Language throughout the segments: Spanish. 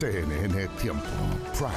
CNN Tiempo Prime.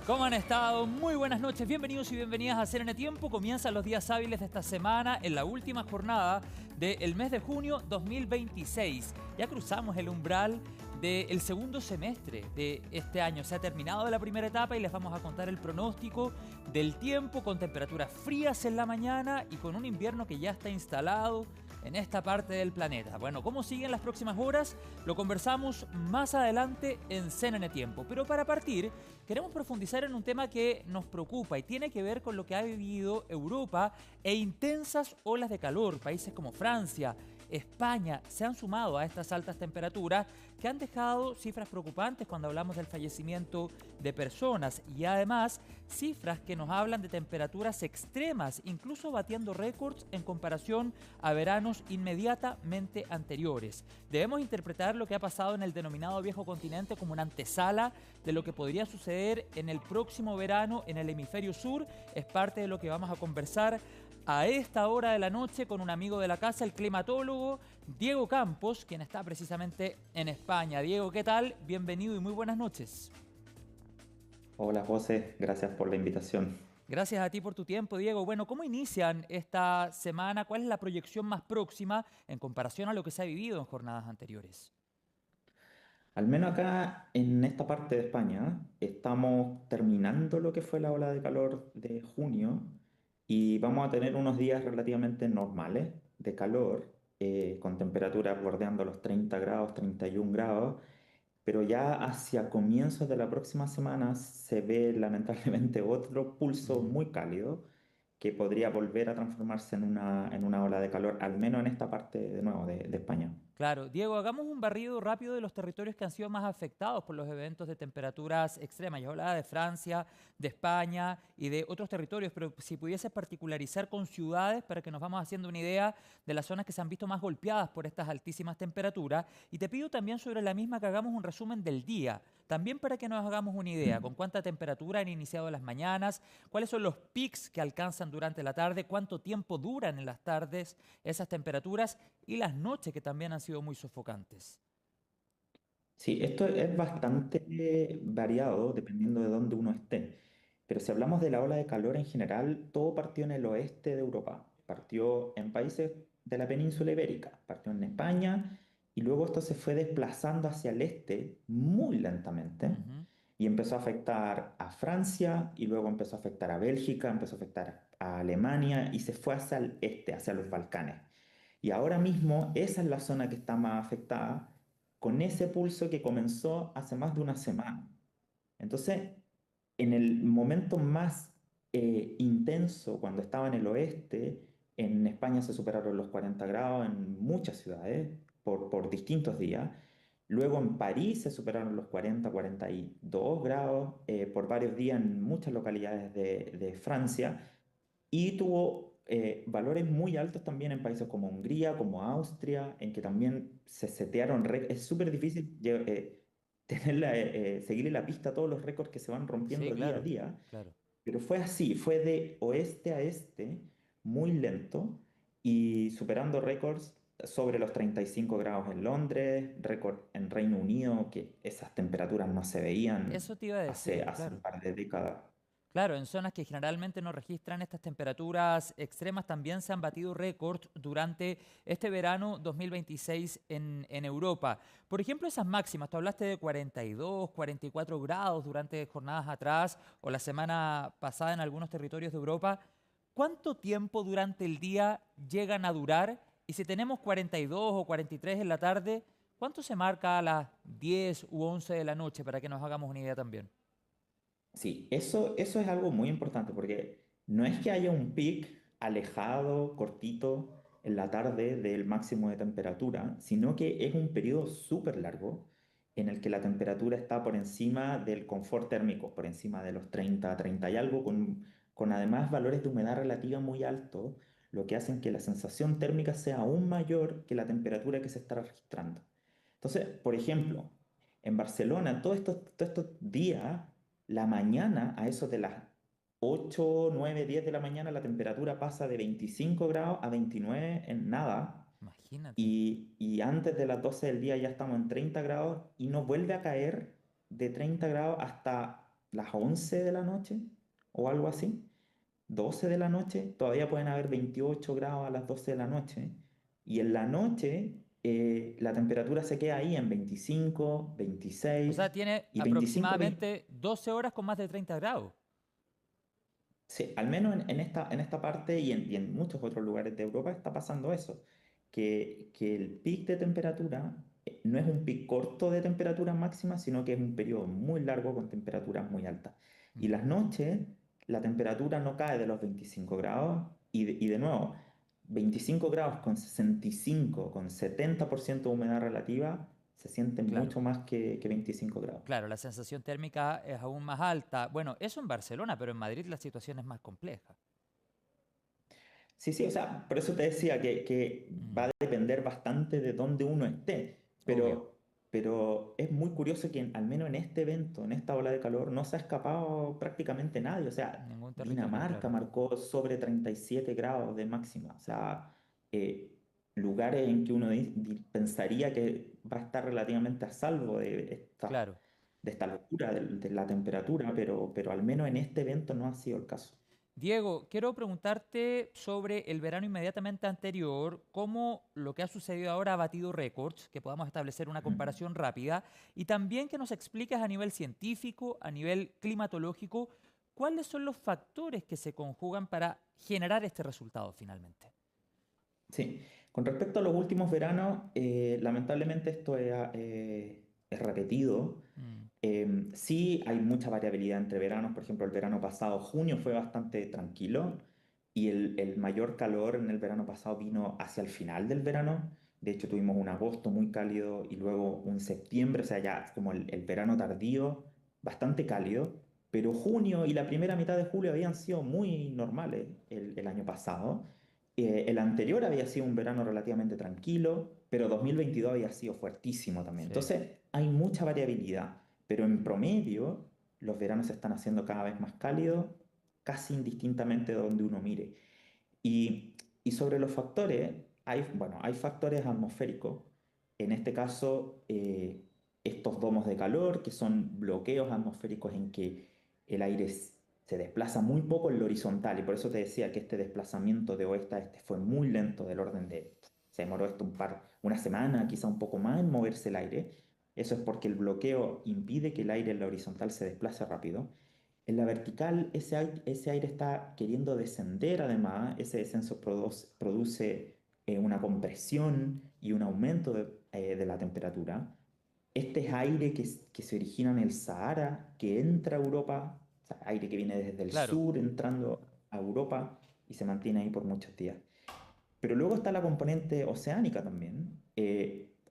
¿Cómo han estado? Muy buenas noches, bienvenidos y bienvenidas a CNN Tiempo. Comienzan los días hábiles de esta semana en la última jornada del mes de junio 2026. Ya cruzamos el umbral del segundo semestre de este año. Se ha terminado la primera etapa y les vamos a contar el pronóstico del tiempo con temperaturas frías en la mañana y con un invierno que ya está instalado en esta parte del planeta. Bueno, ¿cómo siguen las próximas horas? Lo conversamos más adelante en CNN Tiempo. Pero para partir, queremos profundizar en un tema que nos preocupa y tiene que ver con lo que ha vivido Europa e intensas olas de calor. Países como Francia, España se han sumado a estas altas temperaturas que han dejado cifras preocupantes cuando hablamos del fallecimiento de personas y además cifras que nos hablan de temperaturas extremas, incluso batiendo récords en comparación a veranos inmediatamente anteriores. Debemos interpretar lo que ha pasado en el denominado viejo continente como una antesala de lo que podría suceder en el próximo verano en el hemisferio sur. Es parte de lo que vamos a conversar a esta hora de la noche con un amigo de la casa, el climatólogo Diego Campos, quien está precisamente en España. Diego, ¿qué tal? Bienvenido y muy buenas noches. Hola José, gracias por la invitación. Gracias a ti por tu tiempo, Diego. Bueno, ¿cómo inician esta semana? ¿Cuál es la proyección más próxima en comparación a lo que se ha vivido en jornadas anteriores? Al menos acá en esta parte de España estamos terminando lo que fue la ola de calor de junio y vamos a tener unos días relativamente normales de calor, con temperaturas bordeando los 30 grados, 31 grados, pero ya hacia comienzos de la próxima semana se ve lamentablemente otro pulso Ujú. muy cálido que podría volver a transformarse en una ola de calor, al menos en esta parte de nuevo de España. Claro, Diego, hagamos un barrido rápido de los territorios que han sido más afectados por los eventos de temperaturas extremas. Yo hablaba de Francia, de España y de otros territorios, pero si pudieses particularizar con ciudades para que nos vamos haciendo una idea de las zonas que se han visto más golpeadas por estas altísimas temperaturas. Y te pido también sobre la misma que hagamos un resumen del día, también para que nos hagamos una idea con cuánta temperatura han iniciado las mañanas, cuáles son los pics que alcanzan durante la tarde, cuánto tiempo duran en las tardes esas temperaturas y las noches que también han sido muy sofocantes. Sí, esto es bastante variado dependiendo de dónde uno esté. Pero si hablamos de la ola de calor en general, todo partió en el oeste de Europa. Partió en países de la península ibérica, partió en España y luego esto se fue desplazando hacia el este muy lentamente Ujú. y empezó a afectar a Francia y luego empezó a afectar a Bélgica, empezó a afectar a Alemania y se fue hacia el este, hacia los Balcanes. Y ahora mismo esa es la zona que está más afectada con ese pulso que comenzó hace más de una semana. Entonces, en el momento más intenso, cuando estaba en el oeste, en España se superaron los 40 grados en muchas ciudades por distintos días. Luego en París se superaron los 40, 42 grados por varios días en muchas localidades de Francia. Y tuvo valores muy altos también en países como Hungría, como Austria, en que también se setearon récords. Es súper difícil seguirle la pista a todos los récords que se van Sí, rompiendo día a claro, día, claro. pero fue así, fue de oeste a este, muy lento y superando récords sobre los 35 grados en Londres, récord en Reino Unido, que esas temperaturas no se veían Eso te iba a decir, hace un claro. par de décadas. Claro, en zonas que generalmente no registran estas temperaturas extremas también se han batido récords durante este verano 2026 en Europa. Por ejemplo, esas máximas, tú hablaste de 42, 44 grados durante jornadas atrás o la semana pasada en algunos territorios de Europa. ¿Cuánto tiempo durante el día llegan a durar? Y si tenemos 42 o 43 en la tarde, ¿cuánto se marca a las 10 u 11 de la noche para que nos hagamos una idea también? Sí, eso es algo muy importante porque no es que haya un pic alejado, cortito, en la tarde del máximo de temperatura, sino que es un periodo súper largo en el que la temperatura está por encima del confort térmico, por encima de los 30, 30 y algo, con además valores de humedad relativa muy altos, lo que hacen que la sensación térmica sea aún mayor que la temperatura que se está registrando. Entonces, por ejemplo, en Barcelona, todos estos días, la mañana, a eso de las 8 9 10 de la mañana, la temperatura pasa de 25 grados a 29 en nada. Imagínate. y antes de las 12 del día ya estamos en 30 grados y no vuelve a caer de 30 grados hasta las 11 de la noche o algo así. 12 de la noche, todavía pueden haber 28 grados a las 12 de la noche. Y en la noche la temperatura se queda ahí en 25, O sea, 26 tiene y 25, aproximadamente 12 horas con más de 30 grados. sí, al menos en esta parte y en muchos otros lugares de Europa está pasando eso, que el pic de temperatura no es un pic corto de temperatura máxima, sino que es un periodo muy largo con temperaturas muy altas. Y Mm, las noches, la temperatura no cae de los 25 grados y de nuevo, 25 grados con 65, con 70% de humedad relativa, se sienten claro. mucho más que 25 grados. Claro, la sensación térmica es aún más alta. Bueno, eso en Barcelona, pero en Madrid la situación es más compleja. Sí, sí, o sea, por eso te decía que va Mm, a depender bastante de dónde uno esté, obvio, pero es muy curioso que al menos en este evento, en esta ola de calor, no se ha escapado prácticamente nadie. O sea, ningún territorio, Dinamarca claro. marcó sobre 37 grados de máxima. O sea, eh, lugares en que uno pensaría que va a estar relativamente a salvo Claro. de esta locura de la temperatura, pero al menos en este evento no ha sido el caso. Diego, quiero preguntarte sobre el verano inmediatamente anterior, cómo lo que ha sucedido ahora ha batido récords, que podamos establecer una Ujú. comparación rápida, y también que nos expliques a nivel científico, a nivel climatológico, cuáles son los factores que se conjugan para generar este resultado finalmente. Sí, con respecto a los últimos veranos, lamentablemente esto es repetido. Mm, Sí, hay mucha variabilidad entre veranos. Por ejemplo, el verano pasado, junio, fue bastante tranquilo y el mayor calor en el verano pasado vino hacia el final del verano. De hecho, tuvimos un agosto muy cálido y luego un septiembre, o sea, ya como el verano tardío, bastante cálido. Pero junio y la primera mitad de julio habían sido muy normales el año pasado. El anterior había sido un verano relativamente tranquilo, pero 2022 había sido fuertísimo también. sí, Entonces, hay mucha variabilidad, pero en promedio, los veranos se están haciendo cada vez más cálidos, casi indistintamente de donde uno mire. Y sobre los factores, bueno, hay factores atmosféricos. En este caso, estos domos de calor, que son bloqueos atmosféricos en que el aire se desplaza muy poco en lo horizontal. Y por eso te decía que este desplazamiento de oeste a este fue muy lento, del orden de, se demoró esto una semana, quizá un poco más en moverse el aire. Eso es porque el bloqueo impide que el aire en la horizontal se desplace rápido. En la vertical, ese aire está queriendo descender, además, ese descenso produce una compresión y un aumento de la temperatura. Este es aire que se origina en el Sahara, que entra a Europa, o sea, aire que viene desde el claro. sur entrando a Europa y se mantiene ahí por muchos días. Pero luego está la componente oceánica también.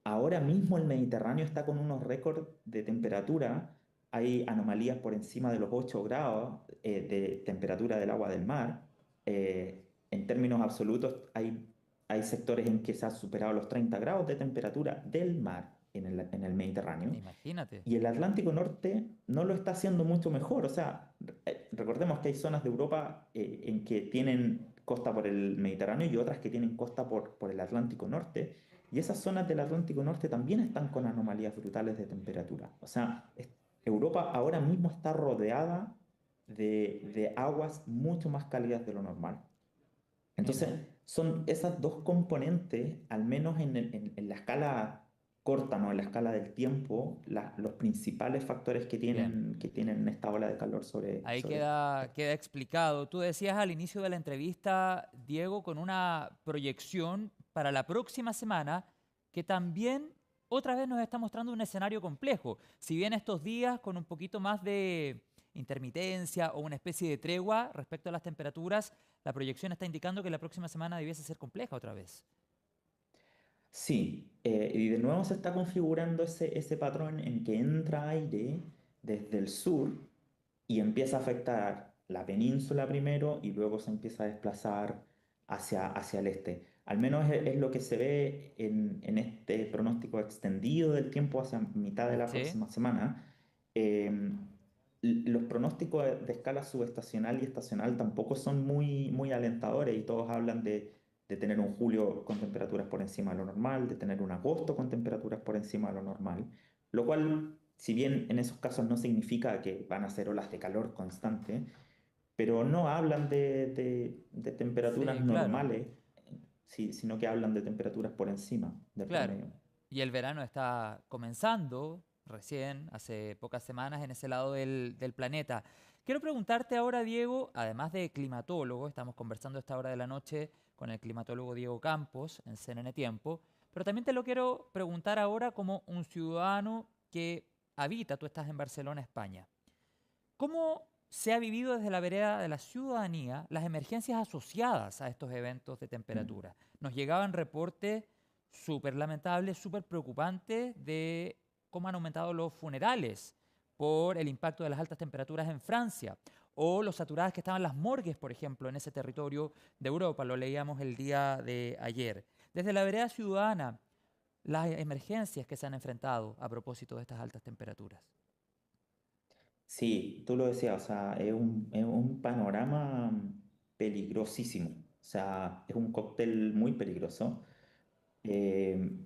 Ahora mismo el Mediterráneo está con unos récords de temperatura. Hay anomalías por encima de los 8 grados de temperatura del agua del mar. En términos absolutos, hay sectores en que se ha superado los 30 grados de temperatura del mar en el Mediterráneo. Imagínate. Y el Atlántico Norte no lo está haciendo mucho mejor. O sea, recordemos que hay zonas de Europa en que tienen costa por el Mediterráneo y otras que tienen costa por el Atlántico Norte. Y esas zonas del Atlántico Norte también están con anomalías brutales de temperatura. O sea, Europa ahora mismo está rodeada de aguas mucho más cálidas de lo normal. Entonces, Mira. son esas dos componentes, al menos en la escala corta, ¿no? En la escala del tiempo, los principales factores Bien. que tienen esta ola de calor Ahí sobre esto. queda explicado. Tú decías al inicio de la entrevista, Diego, con una proyección para la próxima semana que también otra vez nos está mostrando un escenario complejo. Si bien estos días con un poquito más de intermitencia o una especie de tregua respecto a las temperaturas, la proyección está indicando que la próxima semana debiese ser compleja otra vez. Sí, y de nuevo se está configurando ese patrón en que entra aire desde el sur y empieza a afectar la península primero y luego se empieza a desplazar hacia el este. Al menos es lo que se ve en este pronóstico extendido del tiempo hacia mitad de la ¿Sí? próxima semana. Eh, los pronósticos de escala subestacional y estacional tampoco son muy alentadores y todos hablan de de tener un julio con temperaturas por encima de lo normal, de tener un agosto con temperaturas por encima de lo normal, lo cual, si bien en esos casos no significa que van a ser olas de calor constante, pero no hablan de temperaturas Sí, claro, normales, sino que hablan de temperaturas por encima del claro. promedio. Y el verano está comenzando recién, hace pocas semanas, en ese lado del planeta. Quiero preguntarte ahora, Diego, además de climatólogo, estamos conversando a esta hora de la noche con el climatólogo Diego Campos en CNN Tiempo, pero también te lo quiero preguntar ahora como un ciudadano que habita, tú estás en Barcelona, España. ¿Cómo se ha vivido desde la vereda de la ciudadanía las emergencias asociadas a estos eventos de Mm. temperatura? Nos llegaban reportes súper lamentables, súper preocupantes de cómo han aumentado los funerales por el impacto de las altas temperaturas en Francia o lo saturadas que estaban las morgues, por ejemplo, en ese territorio de Europa. Lo leíamos el día de ayer. Desde la vereda ciudadana, las emergencias que se han enfrentado a propósito de estas altas temperaturas. Sí, tú lo decías, o sea, es un panorama peligrosísimo, o sea, es un cóctel muy peligroso. Eh,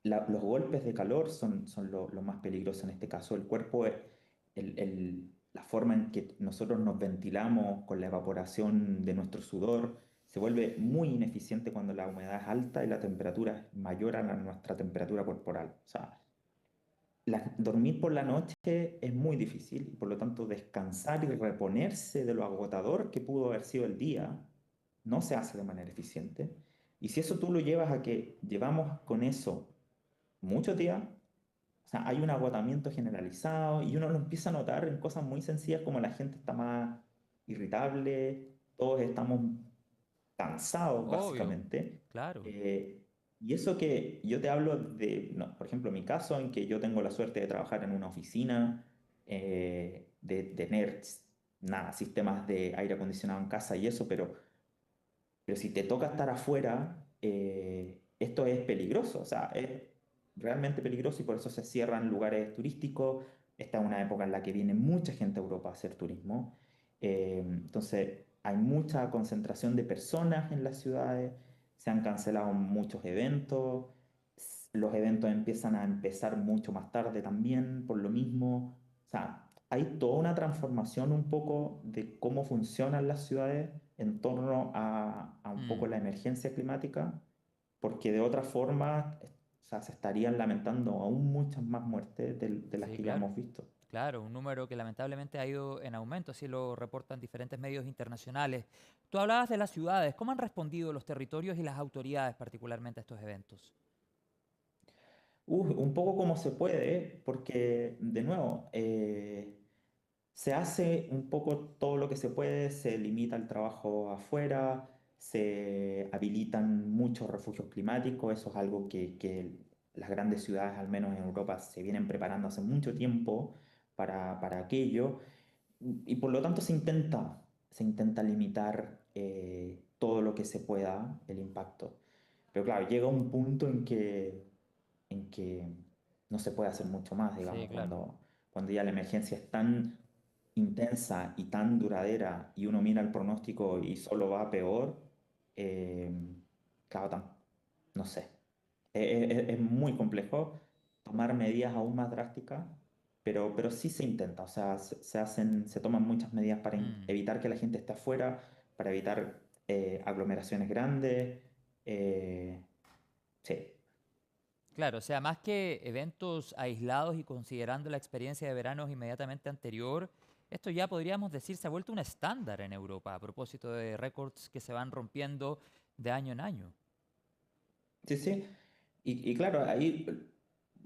los golpes de calor son lo más peligroso en este caso. El cuerpo, la forma en que nosotros nos ventilamos con la evaporación de nuestro sudor, se vuelve muy ineficiente cuando la humedad es alta y la temperatura es mayor a nuestra temperatura corporal. O sea, dormir por la noche es muy difícil y por lo tanto descansar y reponerse de lo agotador que pudo haber sido el día no se hace de manera eficiente. Y si eso tú lo llevas a que llevamos con eso muchos días, o sea, hay un agotamiento generalizado y uno lo empieza a notar en cosas muy sencillas como la gente está más irritable, todos estamos cansados Obvio, básicamente. claro. Eh, y eso que yo te hablo de, no, por ejemplo, mi caso, en que yo tengo la suerte de trabajar en una oficina, de tener nada, sistemas de aire acondicionado en casa y eso, pero si te toca estar afuera, esto es peligroso, o sea, es realmente peligroso y por eso se cierran lugares turísticos. Esta es una época en la que viene mucha gente a Europa a hacer turismo. Entonces, hay mucha concentración de personas en las ciudades, se han cancelado muchos eventos, los eventos empiezan a empezar mucho más tarde también por lo mismo. O sea, hay toda una transformación un poco de cómo funcionan las ciudades en torno a un poco Mm, la emergencia climática, porque de otra forma, o sea, se estarían lamentando aún muchas más muertes de las sí, que ya claro. hemos visto. Claro, un número que lamentablemente ha ido en aumento, así lo reportan diferentes medios internacionales. Tú hablabas de las ciudades, ¿cómo han respondido los territorios y las autoridades particularmente a estos eventos? Un poco como se puede, porque de nuevo, se hace un poco todo lo que se puede, se limita el trabajo afuera, se habilitan muchos refugios climáticos, eso es algo que las grandes ciudades, al menos en Europa, se vienen preparando hace mucho tiempo para aquello, y por lo tanto se intenta limitar todo lo que se pueda el impacto. Pero claro, llega un punto en que no se puede hacer mucho más, Sí, digamos, claro. cuando ya la emergencia es tan intensa y tan duradera y uno mira el pronóstico y solo va a peor, eh, claro, no sé. Es muy complejo tomar medidas aún más drásticas, pero sí se intenta, o sea, se toman muchas medidas para Mm. evitar que la gente esté afuera, para evitar aglomeraciones grandes. eh, sí. Claro, o sea, más que eventos aislados y considerando la experiencia de veranos inmediatamente anterior, esto ya podríamos decir se ha vuelto un estándar en Europa a propósito de récords que se van rompiendo de año en año. Sí, sí. Y claro, ahí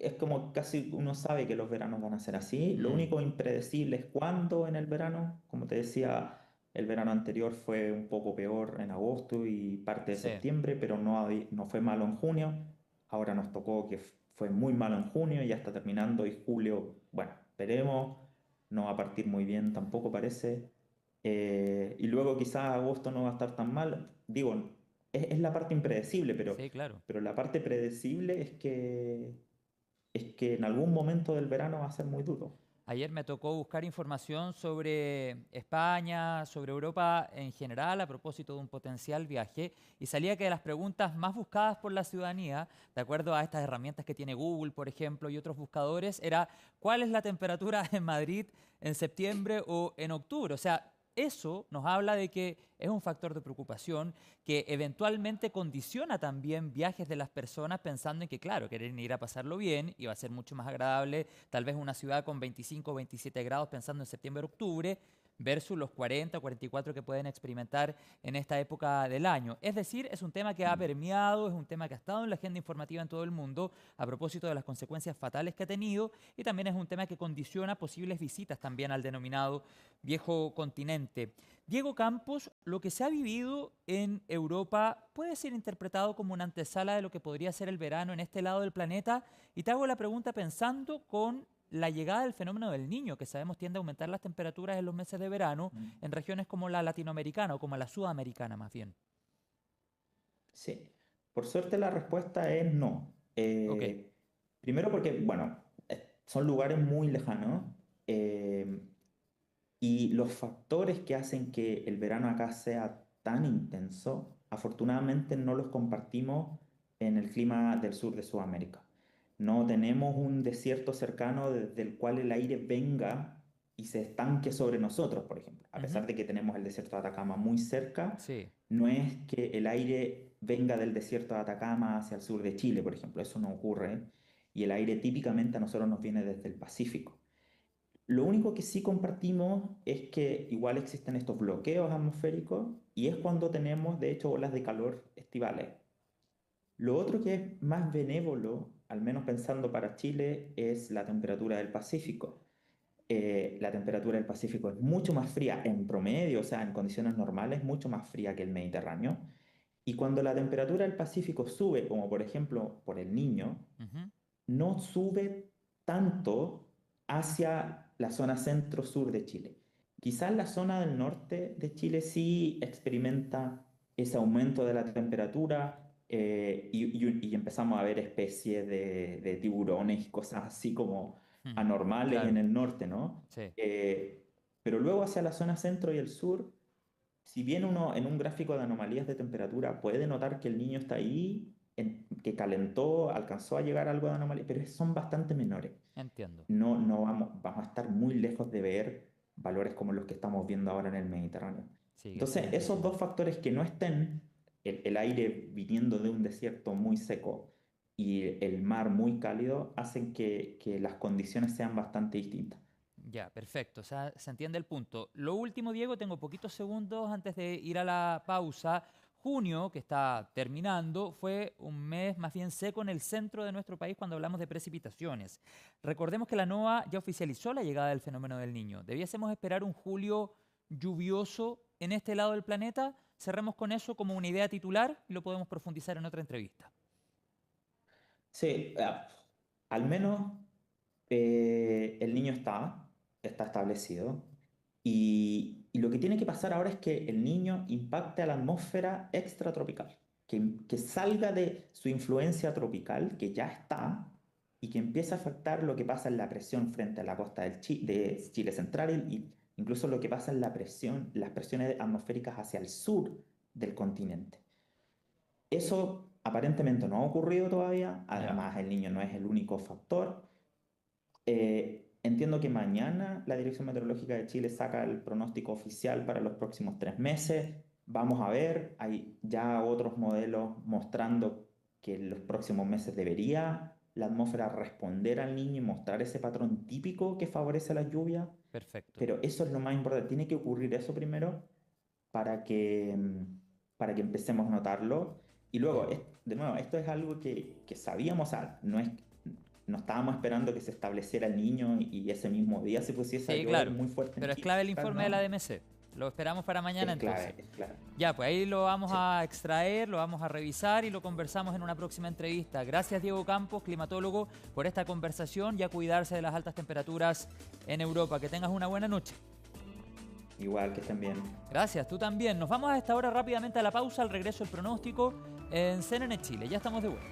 es como casi uno sabe que los veranos van a ser así. Lo Mm, único impredecible es cuándo en el verano. Como te decía, el verano anterior fue un poco peor en agosto y parte de sí, septiembre, pero no fue malo en junio. Ahora nos tocó que fue muy malo en junio y ya está terminando y julio, bueno, veremos. No va a partir muy bien tampoco parece. Y luego quizás agosto no va a estar tan mal. Digo, es la parte impredecible, pero, sí, claro. pero la parte predecible es que en algún momento del verano va a ser muy duro. Ayer me tocó buscar información sobre España, sobre Europa en general, a propósito de un potencial viaje, y salía que de las preguntas más buscadas por la ciudadanía, de acuerdo a estas herramientas que tiene Google, por ejemplo, y otros buscadores, era ¿cuál es la temperatura en Madrid en septiembre o en octubre? O sea, eso nos habla de que es un factor de preocupación que eventualmente condiciona también viajes de las personas pensando en que, claro, quieren ir a pasarlo bien y va a ser mucho más agradable tal vez una ciudad con 25 o 27 grados pensando en septiembre o octubre versus los 40 o 44 que pueden experimentar en esta época del año. Es decir, es un tema que ha permeado, es un tema que ha estado en la agenda informativa en todo el mundo a propósito de las consecuencias fatales que ha tenido y también es un tema que condiciona posibles visitas también al denominado viejo continente. Diego Campos, lo que se ha vivido en Europa puede ser interpretado como una antesala de lo que podría ser el verano en este lado del planeta y te hago la pregunta pensando con la llegada del fenómeno del Niño, que sabemos tiende a aumentar las temperaturas en los meses de verano en regiones como la latinoamericana o como la sudamericana más bien. Sí, por suerte la respuesta es no. Ok. Primero porque, bueno, son lugares muy lejanos eh, y los factores que hacen que el verano acá sea tan intenso, afortunadamente no los compartimos en el clima del sur de Sudamérica. No tenemos un desierto cercano desde el cual el aire venga y se estanque sobre nosotros, por ejemplo. A Ujú. pesar de que tenemos el desierto de Atacama muy cerca, Sí, no es que el aire venga del desierto de Atacama hacia el sur de Chile, por ejemplo. Eso no ocurre. Y el aire típicamente a nosotros nos viene desde el Pacífico. Lo único que sí compartimos es que igual existen estos bloqueos atmosféricos y es cuando tenemos, de hecho, olas de calor estivales. Lo otro que es más benévolo, al menos pensando para Chile, es la temperatura del Pacífico. La temperatura del Pacífico es mucho más fría en promedio, o sea, en condiciones normales, mucho más fría que el Mediterráneo. Y cuando la temperatura del Pacífico sube, como por ejemplo por el Niño, ujú, no sube tanto hacia la zona centro-sur de Chile. Quizás la zona del norte de Chile sí experimenta ese aumento de la temperatura y empezamos a ver especies de tiburones y cosas así como ujú. anormales en Claro, el norte, ¿no? sí. Pero luego hacia la zona centro y el sur, si bien uno en un gráfico de anomalías de temperatura puede notar que el Niño está ahí, que calentó, alcanzó a llegar a algo de anomalía, pero son bastante menores. Entiendo. No vamos a estar muy lejos de ver valores como los que estamos viendo ahora en el Mediterráneo. Sí, que Entonces, siguen esos dos creciendo. factores que no estén, el aire viniendo de un desierto muy seco y el mar muy cálido, hacen que las condiciones sean bastante distintas. Ya, perfecto. O sea, se entiende el punto. Lo último, Diego, tengo poquitos segundos antes de ir a la pausa. Junio, que está terminando, fue un mes más bien seco en el centro de nuestro país cuando hablamos de precipitaciones. Recordemos que la NOAA ya oficializó la llegada del fenómeno del Niño. ¿Debiésemos esperar un julio lluvioso en este lado del planeta? Cerremos con eso como una idea titular y lo podemos profundizar en otra entrevista. Sí, al menos el niño está establecido y lo que tiene que pasar ahora es que el niño impacte a la atmósfera extratropical, que salga de su influencia tropical, que ya está, y que empiece a afectar lo que pasa en la presión frente a la costa de Chile central y incluso lo que pasa en la presión, las presiones atmosféricas hacia el sur del continente. Eso aparentemente no ha ocurrido todavía, Ya. además el niño no es el único factor. Entiendo que mañana la Dirección Meteorológica de Chile saca el pronóstico oficial para los próximos 3 meses. Vamos a ver, hay ya otros modelos mostrando que en los próximos meses debería la atmósfera responder al niño y mostrar ese patrón típico que favorece la lluvia, Perfecto. pero eso es lo más importante. Tiene que ocurrir eso primero para para que empecemos a notarlo. Y luego, Bien. de nuevo, esto es algo que sabíamos, o sea, no estábamos esperando que se estableciera el niño y ese mismo día se pusiese a Sí, llover claro. muy fuerte en Pero es Chile. clave el informe de la No, DMC. Lo esperamos para mañana entonces. es clave. Ya, pues ahí lo vamos Sí, a extraer, lo vamos a revisar y lo conversamos en una próxima entrevista. Gracias Diego Campos, climatólogo, por esta conversación y a cuidarse de las altas temperaturas en Europa. Que tengas una buena noche. igual que estén bien. Gracias, tú también. Nos vamos a esta hora rápidamente a la pausa, al regreso el pronóstico en CNN Chile. Ya estamos de vuelta.